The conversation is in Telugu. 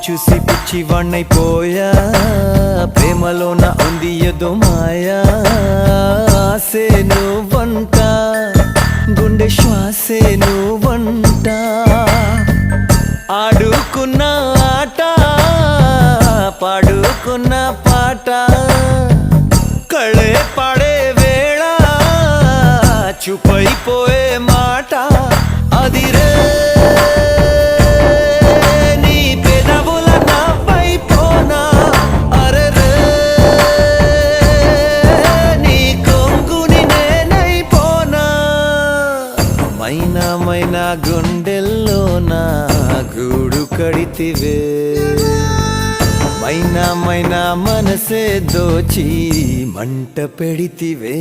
చూసి పిచ్చివాణ్ణైపోయా ప్రేమలోన ఉంది ఏదో మాయా ఆసే నువ్వంట గుండె శ్వాసే నువ్వంట ఆడుకున్న ఆట పాడుకున్న పాట కళే పాడే వేళ చూపైపోయే మాట అదిరే మైనా గుండెల్లో నా గూడు కడితివే మైనా మనసే దోచి మంట పెడితివే